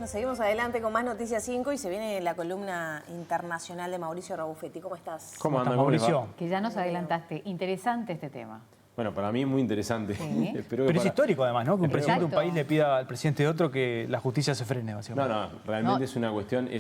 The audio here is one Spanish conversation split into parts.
Bueno, seguimos adelante con más Noticias 5 y se viene la columna internacional de Mauricio Rabuffetti. ¿Cómo estás? ¿Cómo anda, Mauricio? va? Que ya nos adelantaste. Interesante este tema. Bueno, para mí es muy interesante. Sí. Pero Pero es histórico además, ¿no? Que un presidente de un Exacto. país le pida al presidente de otro que la justicia se frene, básicamente. No, realmente es una cuestión...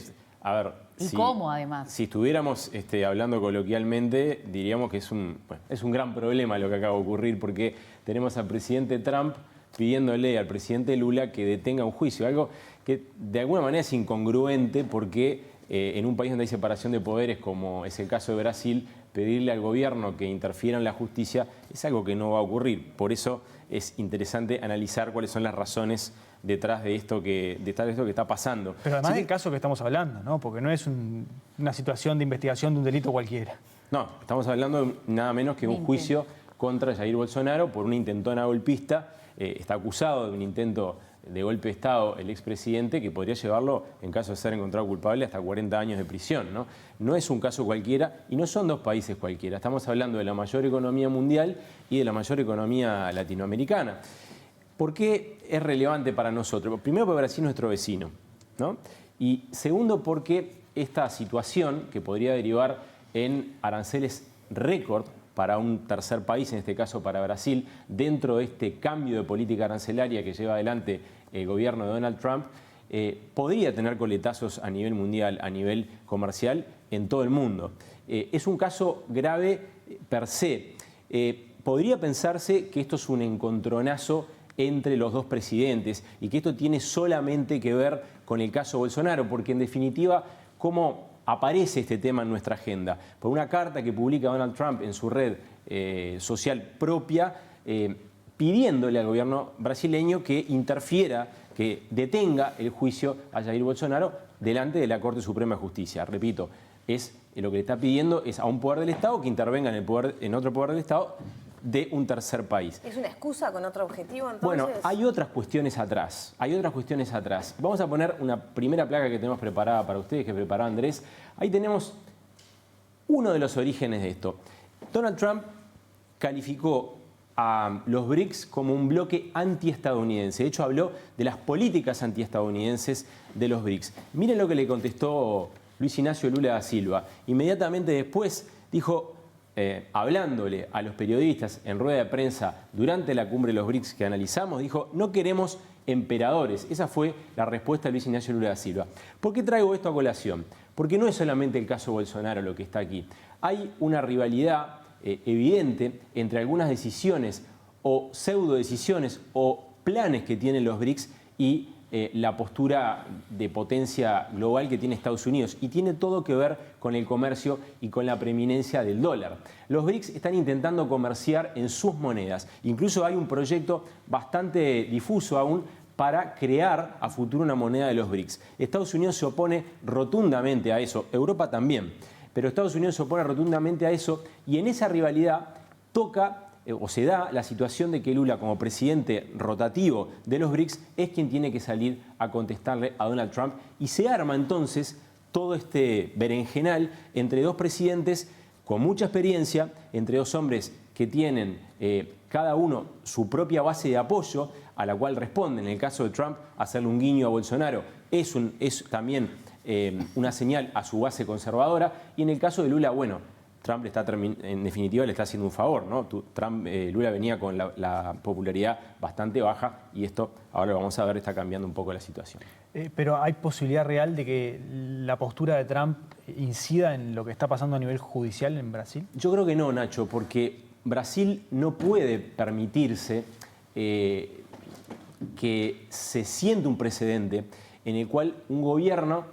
A ver, ¿Y cómo, además? Si estuviéramos hablando coloquialmente, diríamos que es un gran problema lo que acaba de ocurrir, porque tenemos al presidente Trump pidiéndole al presidente Lula que detenga un juicio, algo que de alguna manera es incongruente porque en un país donde hay separación de poderes, como es el caso de Brasil, pedirle al gobierno que interfiera en la justicia es algo que no va a ocurrir. Por eso es interesante analizar cuáles son las razones detrás de esto que está pasando. Pero además del caso que estamos hablando, ¿no? Porque no es una situación de investigación de un delito cualquiera. No, estamos hablando de nada menos que un juicio contra Jair Bolsonaro por una intentona golpista. Está acusado de un intento de golpe de Estado el expresidente que podría llevarlo, en caso de ser encontrado culpable, hasta 40 años de prisión, ¿no? No es un caso cualquiera y no son dos países cualquiera. Estamos hablando de la mayor economía mundial y de la mayor economía latinoamericana. ¿Por qué es relevante para nosotros? Primero, porque Brasil es nuestro vecino, ¿no? Y segundo, porque esta situación que podría derivar en aranceles récord para un tercer país, en este caso para Brasil, dentro de este cambio de política arancelaria que lleva adelante el gobierno de Donald Trump, podría tener coletazos a nivel mundial, a nivel comercial, en todo el mundo. Es un caso grave per se. Podría pensarse que esto es un encontronazo entre los dos presidentes y que esto tiene solamente que ver con el caso Bolsonaro, porque en definitiva, ¿cómo aparece este tema en nuestra agenda? Por una carta que publica Donald Trump en su red social propia, pidiéndole al gobierno brasileño que interfiera, que detenga el juicio a Jair Bolsonaro delante de la Corte Suprema de Justicia. Repito, lo que le está pidiendo es a un poder del Estado que intervenga en otro poder del Estado de un tercer país. ¿Es una excusa con otro objetivo, entonces? Bueno, hay otras cuestiones atrás. Vamos a poner una primera placa que tenemos preparada para ustedes, que preparó Andrés. Ahí tenemos uno de los orígenes de esto. Donald Trump calificó a los BRICS como un bloque antiestadounidense. De hecho, habló de las políticas antiestadounidenses de los BRICS. Miren lo que le contestó Luis Ignacio Lula da Silva. Inmediatamente después dijo, hablándole a los periodistas en rueda de prensa durante la cumbre de los BRICS que analizamos, dijo, no queremos emperadores. Esa fue la respuesta de Luis Ignacio Lula da Silva. ¿Por qué traigo esto a colación? Porque no es solamente el caso Bolsonaro lo que está aquí. Hay una rivalidad evidente entre algunas decisiones o pseudo decisiones o planes que tienen los BRICS y la postura de potencia global que tiene Estados Unidos, y tiene todo que ver con el comercio y con la preeminencia del dólar. Los BRICS están intentando comerciar en sus monedas. Incluso hay un proyecto bastante difuso aún para crear a futuro una moneda de los BRICS. Estados Unidos se opone rotundamente a eso, Europa también, pero Estados Unidos se opone rotundamente a eso, y en esa rivalidad se da la situación de que Lula, como presidente rotativo de los BRICS, es quien tiene que salir a contestarle a Donald Trump, y se arma entonces todo este berenjenal entre dos presidentes con mucha experiencia, entre dos hombres que tienen cada uno su propia base de apoyo a la cual responden. En el caso de Trump, hacerle un guiño a Bolsonaro es también una señal a su base conservadora, y en el caso de Lula, bueno, Trump en definitiva le está haciendo un favor, ¿no? Lula venía con la popularidad bastante baja, y esto, ahora lo vamos a ver, está cambiando un poco la situación. Pero ¿hay posibilidad real de que la postura de Trump incida en lo que está pasando a nivel judicial en Brasil? Yo creo que no, Nacho, porque Brasil no puede permitirse que se siente un precedente en el cual un gobierno,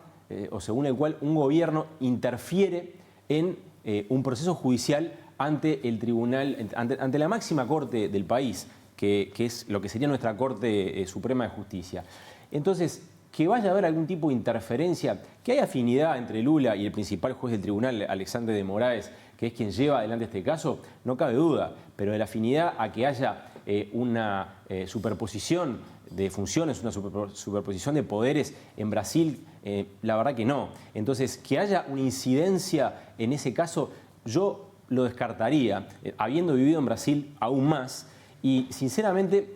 según el cual un gobierno interfiere en un proceso judicial ante el tribunal, ante la máxima corte del país, que es lo que sería nuestra Corte Suprema de Justicia. Entonces, que vaya a haber algún tipo de interferencia, que haya afinidad entre Lula y el principal juez del tribunal, Alexandre de Moraes, que es quien lleva adelante este caso, no cabe duda, pero de la afinidad a que haya una superposición de funciones, una superposición de poderes en Brasil, la verdad que no. Entonces, que haya una incidencia en ese caso, yo lo descartaría, habiendo vivido en Brasil aún más, y sinceramente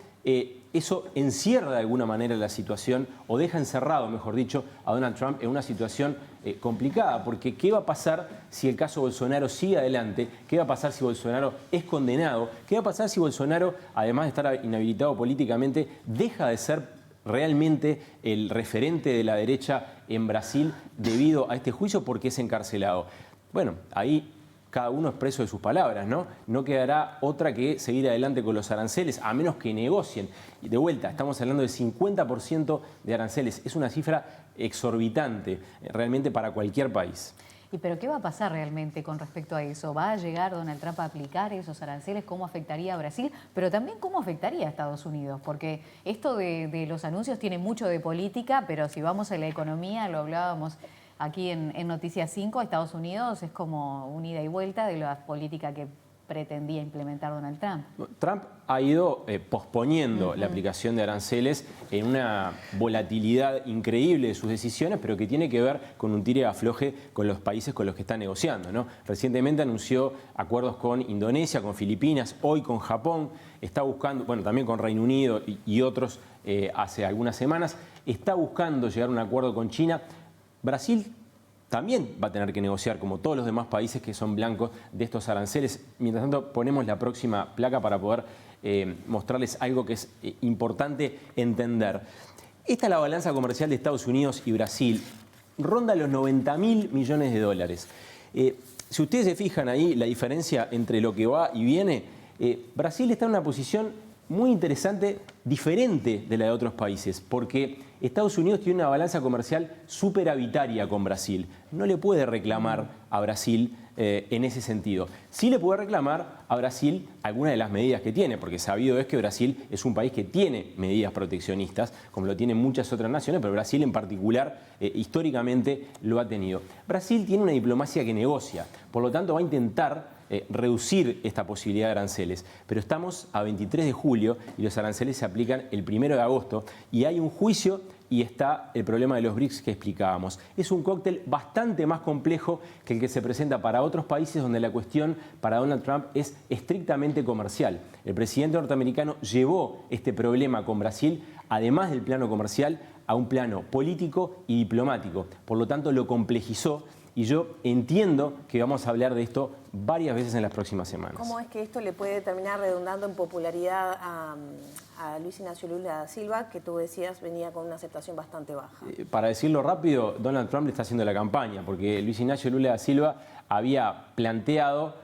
eso encierra de alguna manera la situación, o deja encerrado, mejor dicho, a Donald Trump en una situación complicada, porque ¿qué va a pasar si el caso Bolsonaro sigue adelante? ¿Qué va a pasar si Bolsonaro es condenado? ¿Qué va a pasar si Bolsonaro, además de estar inhabilitado políticamente, deja de ser realmente el referente de la derecha en Brasil debido a este juicio porque es encarcelado? Bueno, ahí cada uno es preso de sus palabras, ¿no? No quedará otra que seguir adelante con los aranceles, a menos que negocien. Y de vuelta, estamos hablando del 50% de aranceles. Es una cifra exorbitante, realmente para cualquier país. ¿Y pero qué va a pasar realmente con respecto a eso? ¿Va a llegar Donald Trump a aplicar esos aranceles? ¿Cómo afectaría a Brasil? Pero también cómo afectaría a Estados Unidos, porque esto de los anuncios tiene mucho de política, pero si vamos a la economía, lo hablábamos aquí en Noticias 5, Estados Unidos es como un ida y vuelta de la política que pretendía implementar Donald Trump. Trump ha ido posponiendo la aplicación de aranceles en una volatilidad increíble de sus decisiones, pero que tiene que ver con un tire y afloje con los países con los que está negociando, ¿no? Recientemente anunció acuerdos con Indonesia, con Filipinas, hoy con Japón, está buscando, bueno, también con Reino Unido y otros hace algunas semanas, está buscando llegar a un acuerdo con China. Brasil también va a tener que negociar, como todos los demás países que son blancos de estos aranceles. Mientras tanto, ponemos la próxima placa para poder mostrarles algo que es importante entender. Esta es la balanza comercial de Estados Unidos y Brasil. Ronda los 90.000 millones de dólares. Si ustedes se fijan ahí, la diferencia entre lo que va y viene, Brasil está en una posición muy interesante, diferente de la de otros países, porque Estados Unidos tiene una balanza comercial superavitaria con Brasil. No le puede reclamar a Brasil en ese sentido. Sí le puede reclamar a Brasil algunas de las medidas que tiene, porque sabido es que Brasil es un país que tiene medidas proteccionistas, como lo tienen muchas otras naciones, pero Brasil en particular históricamente lo ha tenido. Brasil tiene una diplomacia que negocia, por lo tanto va a intentar reducir esta posibilidad de aranceles. Pero estamos a 23 de julio y los aranceles se aplican el 1 de agosto y hay un juicio y está el problema de los BRICS que explicábamos. Es un cóctel bastante más complejo que el que se presenta para otros países donde la cuestión para Donald Trump es estrictamente comercial. El presidente norteamericano llevó este problema con Brasil, además del plano comercial, a un plano político y diplomático. Por lo tanto, lo complejizó. Y yo entiendo que vamos a hablar de esto varias veces en las próximas semanas. ¿Cómo es que esto le puede terminar redundando en popularidad a Luis Ignacio Lula da Silva, que tú decías venía con una aceptación bastante baja? Para decirlo rápido, Donald Trump le está haciendo la campaña, porque Luis Ignacio Lula da Silva se había planteado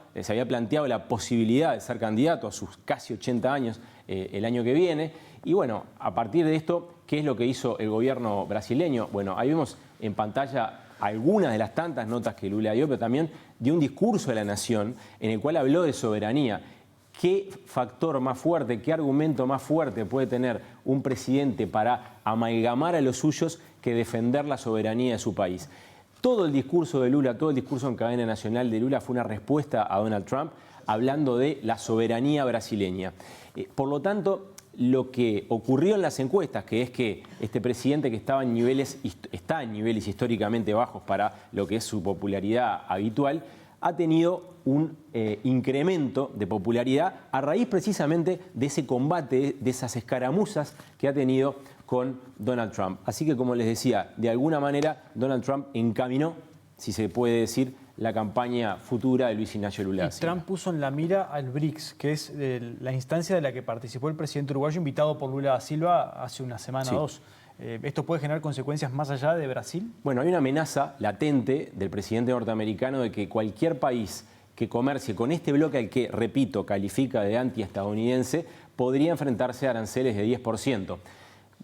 la posibilidad de ser candidato a sus casi 80 años el año que viene. Y bueno, a partir de esto, ¿qué es lo que hizo el gobierno brasileño? Bueno, ahí vemos en pantalla algunas de las tantas notas que Lula dio, pero también dio un discurso de la nación en el cual habló de soberanía. ¿Qué factor más fuerte, qué argumento más fuerte puede tener un presidente para amalgamar a los suyos que defender la soberanía de su país? Todo el discurso de Lula, todo el discurso en cadena nacional de Lula fue una respuesta a Donald Trump hablando de la soberanía brasileña. Por lo tanto, lo que ocurrió en las encuestas, que es que este presidente que está en niveles históricamente bajos para lo que es su popularidad habitual, ha tenido un incremento de popularidad a raíz precisamente de ese combate, de esas escaramuzas que ha tenido con Donald Trump. Así que, como les decía, de alguna manera Donald Trump encaminó, si se puede decir, la campaña futura de Luis Ignacio Lula da Silva. Trump puso en la mira al BRICS, que es la instancia de la que participó el presidente uruguayo invitado por Lula da Silva hace una semana o dos. ¿Esto puede generar consecuencias más allá de Brasil? Bueno, hay una amenaza latente del presidente norteamericano de que cualquier país que comercie con este bloque al que, repito, califica de antiestadounidense, podría enfrentarse a aranceles de 10%.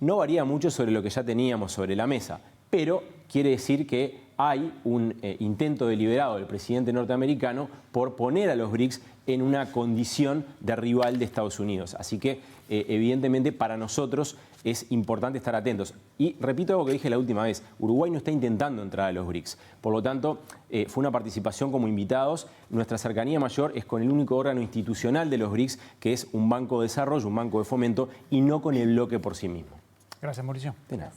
No varía mucho sobre lo que ya teníamos sobre la mesa, pero quiere decir que hay un intento deliberado del presidente norteamericano por poner a los BRICS en una condición de rival de Estados Unidos. Así que, evidentemente, para nosotros es importante estar atentos. Y repito algo que dije la última vez, Uruguay no está intentando entrar a los BRICS. Por lo tanto, fue una participación como invitados. Nuestra cercanía mayor es con el único órgano institucional de los BRICS, que es un banco de desarrollo, un banco de fomento, y no con el bloque por sí mismo. Gracias, Mauricio. De nada.